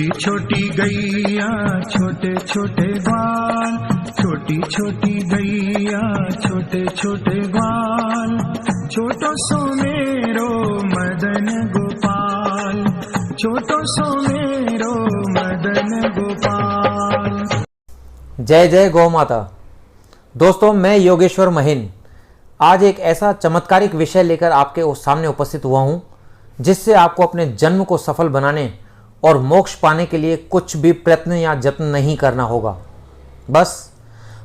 छोटी छोटी गैया छोटे छोटे ग्वाल, छोटी छोटी गैया छोटे छोटे ग्वाल, छोटो सो मेरो मदन गोपाल, छोटो सो मेरो मदन गोपाल। जय जय गौ माता। दोस्तों, मैं योगेश्वर महिन आज एक ऐसा चमत्कारिक विषय लेकर आपके सामने उपस्थित हुआ हूं, जिससे आपको अपने जन्म को सफल बनाने और मोक्ष पाने के लिए कुछ भी प्रयत्न या जत्न नहीं करना होगा। बस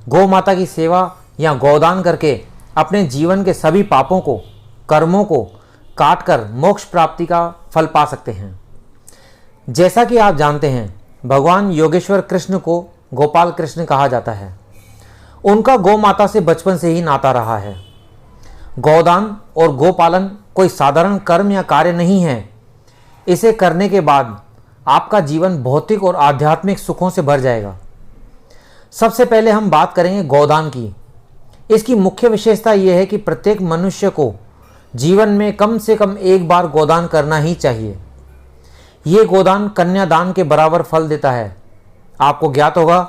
गौ माता की सेवा या गौदान करके अपने जीवन के सभी पापों को, कर्मों को काट कर मोक्ष प्राप्ति का फल पा सकते हैं। जैसा कि आप जानते हैं, भगवान योगेश्वर कृष्ण को गोपाल कृष्ण कहा जाता है। उनका गौ माता से बचपन से ही नाता रहा है। गौदान और गोपालन कोई साधारण कर्म या कार्य नहीं है। इसे करने के बाद आपका जीवन भौतिक और आध्यात्मिक सुखों से भर जाएगा। सबसे पहले हम बात करेंगे गौदान की। इसकी मुख्य विशेषता यह है कि प्रत्येक मनुष्य को जीवन में कम से कम एक बार गौदान करना ही चाहिए। ये गोदान कन्यादान के बराबर फल देता है। आपको ज्ञात होगा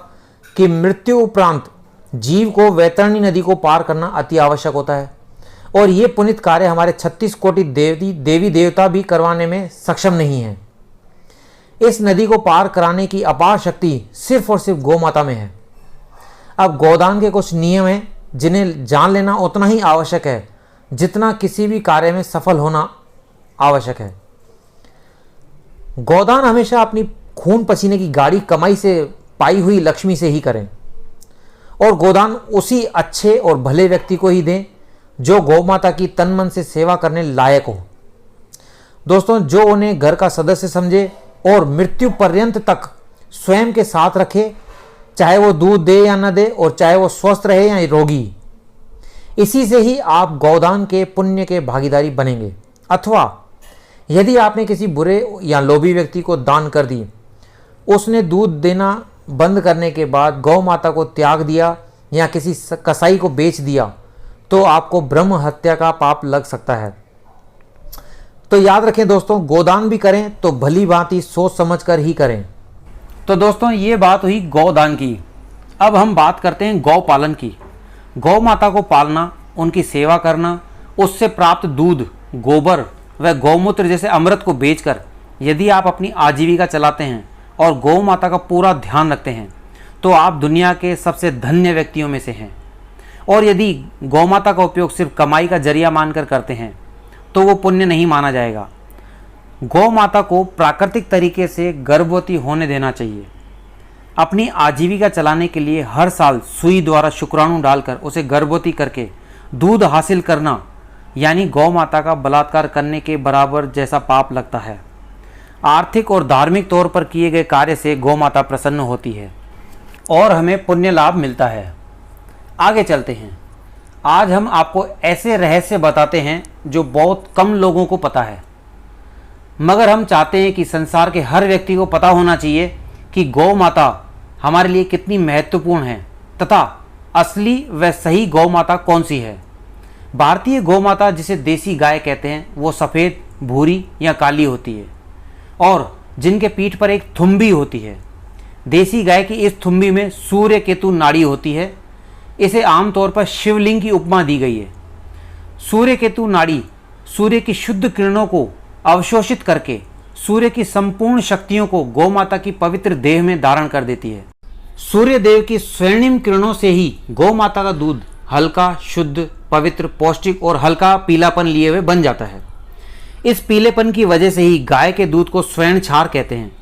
कि मृत्यु उपरांत जीव को वैतरणी नदी को पार करना अति आवश्यक होता है, और ये पुनित कार्य हमारे 36 कोटि देवी देवता भी करवाने में सक्षम नहीं है। इस नदी को पार कराने की अपार शक्ति सिर्फ और सिर्फ गौ माता में है। अब गोदान के कुछ नियम हैं जिन्हें जान लेना उतना ही आवश्यक है जितना किसी भी कार्य में सफल होना आवश्यक है। गोदान हमेशा अपनी खून पसीने की गाढ़ी कमाई से पाई हुई लक्ष्मी से ही करें, और गोदान उसी अच्छे और भले व्यक्ति को ही दें जो गौ माता की तन मन से सेवा करने लायक हो। दोस्तों, जो उन्हें घर का सदस्य समझे और मृत्यु पर्यंत तक स्वयं के साथ रखे, चाहे वो दूध दे या न दे, और चाहे वो स्वस्थ रहे या रोगी। इसी से ही आप गौदान के पुण्य के भागीदारी बनेंगे। अथवा यदि आपने किसी बुरे या लोभी व्यक्ति को दान कर दी, उसने दूध देना बंद करने के बाद गौ माता को त्याग दिया या किसी कसाई को बेच दिया, तो आपको ब्रह्म हत्या का पाप लग सकता है। तो याद रखें दोस्तों, गोदान भी करें तो भली भांति सोच समझ कर ही करें। तो दोस्तों, ये बात हुई गौदान की। अब हम बात करते हैं गौ पालन की। गौ माता को पालना, उनकी सेवा करना, उससे प्राप्त दूध, गोबर व गौमूत्र जैसे अमृत को बेचकर यदि आप अपनी आजीविका चलाते हैं और गौ माता का पूरा ध्यान रखते हैं, तो आप दुनिया के सबसे धन्य व्यक्तियों में से हैं। और यदि गौ माता का उपयोग सिर्फ कमाई का जरिया मानकर करते हैं, तो वो पुण्य नहीं माना जाएगा। गौ माता को प्राकृतिक तरीके से गर्भवती होने देना चाहिए। अपनी आजीविका चलाने के लिए हर साल सुई द्वारा शुक्राणु डालकर उसे गर्भवती करके दूध हासिल करना, यानी गौ माता का बलात्कार करने के बराबर जैसा पाप लगता है। आर्थिक और धार्मिक तौर पर किए गए कार्य से गौ माता प्रसन्न होती है और हमें पुण्य लाभ मिलता है। आगे चलते हैं। आज हम आपको ऐसे रहस्य बताते हैं जो बहुत कम लोगों को पता है, मगर हम चाहते हैं कि संसार के हर व्यक्ति को पता होना चाहिए कि गौ माता हमारे लिए कितनी महत्वपूर्ण है तथा असली व सही गौ माता कौन सी है। भारतीय गौ माता, जिसे देसी गाय कहते हैं, वो सफ़ेद, भूरी या काली होती है और जिनके पीठ पर एक थुम्बी होती है। देसी गाय की इस थुम्बी में सूर्य केतु नाड़ी होती है। इसे आमतौर पर शिवलिंग की उपमा दी गई है। सूर्य केतु नाड़ी सूर्य की शुद्ध किरणों को अवशोषित करके सूर्य की संपूर्ण शक्तियों को गौ माता की पवित्र देह में धारण कर देती है। सूर्य देव की स्वर्णिम किरणों से ही गौ माता का दूध हल्का, शुद्ध, पवित्र, पौष्टिक और हल्का पीलापन लिए हुए बन जाता है। इस पीलेपन की वजह से ही गाय के दूध को स्वर्ण क्षार कहते हैं।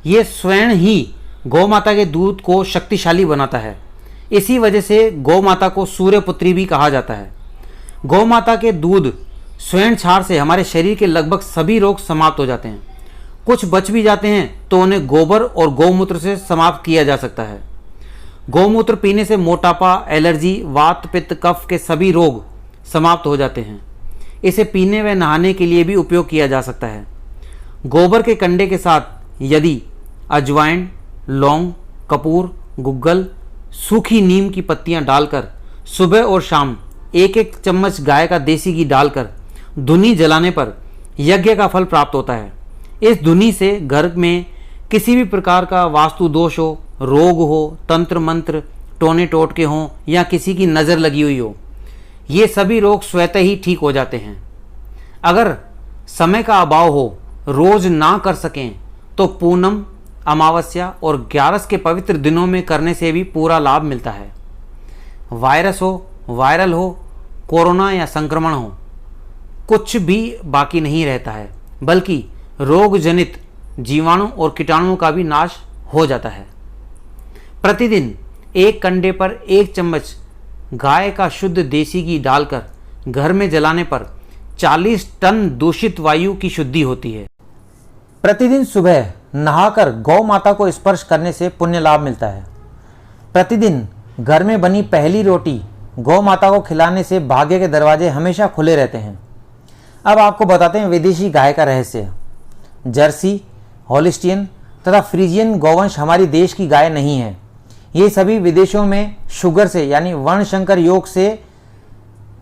ये स्वर्ण ही गौ माता के दूध को शक्तिशाली बनाता है। इसी वजह से गौ माता को सूर्यपुत्री भी कहा जाता है। गौ माता के दूध स्वर्ण क्षार से हमारे शरीर के लगभग सभी रोग समाप्त हो जाते हैं। कुछ बच भी जाते हैं तो उन्हें गोबर और गौमूत्र से समाप्त किया जा सकता है। गौमूत्र पीने से मोटापा, एलर्जी, वात, पित्त, कफ के सभी रोग समाप्त हो जाते हैं। इसे पीने व नहाने के लिए भी उपयोग किया जा सकता है। गोबर के कंडे के साथ यदि अजवाइन, लौंग, कपूर, गुग्गल, सूखी नीम की पत्तियां डालकर सुबह और शाम एक एक चम्मच गाय का देसी घी डालकर धुनी जलाने पर यज्ञ का फल प्राप्त होता है। इस धुनी से घर में किसी भी प्रकार का वास्तु दोष हो, रोग हो, तंत्र मंत्र टोने टोटके हों या किसी की नज़र लगी हुई हो, ये सभी रोग स्वतः ही ठीक हो जाते हैं। अगर समय का अभाव हो, रोज ना कर सकें, तो पूनम, अमावस्या और 11 के पवित्र दिनों में करने से भी पूरा लाभ मिलता है। वायरस हो, वायरल हो, कोरोना या संक्रमण हो, कुछ भी बाकी नहीं रहता है, बल्कि रोग जनित जीवाणु और कीटाणुओं का भी नाश हो जाता है। प्रतिदिन एक कंडे पर 1 चम्मच गाय का शुद्ध देसी घी डालकर घर में जलाने पर 40 टन दूषित वायु की शुद्धि होती है। प्रतिदिन सुबह नहाकर गौ माता को स्पर्श करने से पुण्य लाभ मिलता है। प्रतिदिन घर में बनी पहली रोटी गौ माता को खिलाने से भाग्य के दरवाजे हमेशा खुले रहते हैं। अब आपको बताते हैं विदेशी गाय का रहस्य। जर्सी, हॉलिस्टियन तथा फ्रीजियन गौवंश हमारी देश की गाय नहीं है। ये सभी विदेशों में शुगर से यानी वर्णशंकर योग से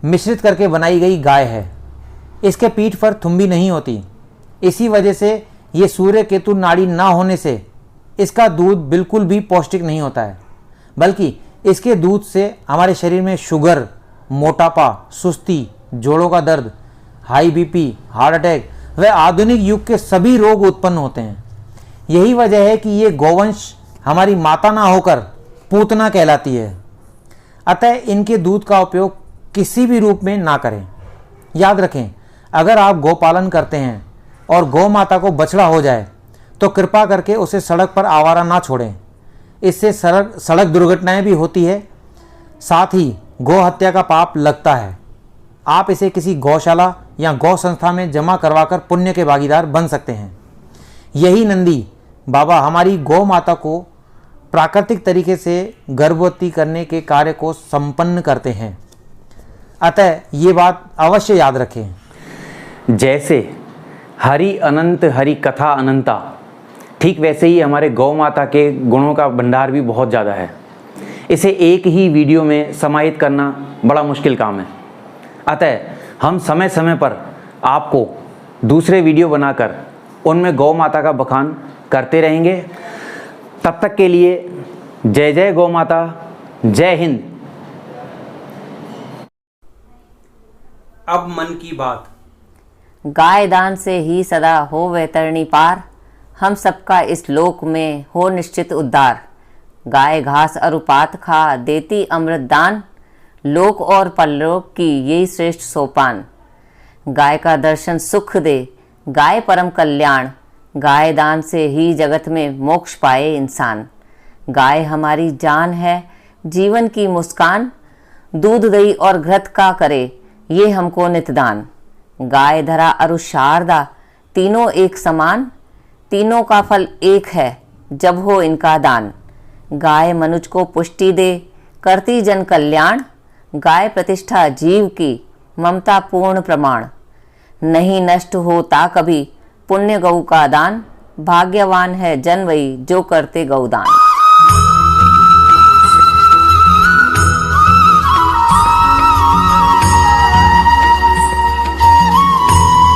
मिश्रित करके बनाई गई गाय है। इसके पीठ पर थुम्बी नहीं होती। इसी वजह से ये सूर्य केतु नाड़ी ना होने से इसका दूध बिल्कुल भी पौष्टिक नहीं होता है, बल्कि इसके दूध से हमारे शरीर में शुगर, मोटापा, सुस्ती, जोड़ों का दर्द, हाई बीपी, हार्ट अटैक व आधुनिक युग के सभी रोग उत्पन्न होते हैं। यही वजह है कि ये गौवंश हमारी माता ना होकर पूतना कहलाती है। अतः इनके दूध का उपयोग किसी भी रूप में ना करें। याद रखें, अगर आप गौपालन करते हैं और गौ माता को बछड़ा हो जाए तो कृपा करके उसे सड़क पर आवारा ना छोड़ें। इससे सड़क दुर्घटनाएं भी होती है, साथ ही गौ हत्या का पाप लगता है। आप इसे किसी गौशाला या गौ संस्था में जमा करवाकर पुण्य के भागीदार बन सकते हैं। यही नंदी बाबा हमारी गौ माता को प्राकृतिक तरीके से गर्भवती करने के कार्य को संपन्न करते हैं। अतः ये बात अवश्य याद रखें। जैसे हरि अनंत हरि कथा अनंता, ठीक वैसे ही हमारे गौ माता के गुणों का भंडार भी बहुत ज़्यादा है। इसे एक ही वीडियो में समाहित करना बड़ा मुश्किल काम है। अतः हम समय समय पर आपको दूसरे वीडियो बनाकर उनमें गौ माता का बखान करते रहेंगे। तब तक के लिए जय जय गौ माता, जय हिंद। अब मन की बात। गाय दान से ही सदा हो वैतरणी पार, हम सबका इस लोक में हो निश्चित उद्धार। गाय घास अरुपात खा देती अमृत दान, लोक और परलोक की यही श्रेष्ठ सोपान। गाय का दर्शन सुख दे, गाय परम कल्याण, गाय दान से ही जगत में मोक्ष पाए इंसान। गाय हमारी जान है, जीवन की मुस्कान, दूध दही और घृत का करे ये हमको नितदान। गाय धरा अरु शारदा, तीनों एक समान, तीनों का फल एक है जब हो इनका दान। गाय मनुज को पुष्टि दे, करती जन कल्याण, गाय प्रतिष्ठा जीव की, ममता पूर्ण प्रमाण। नहीं नष्ट होता कभी पुण्य गौ का दान, भाग्यवान है जन वही जो करते गौदान।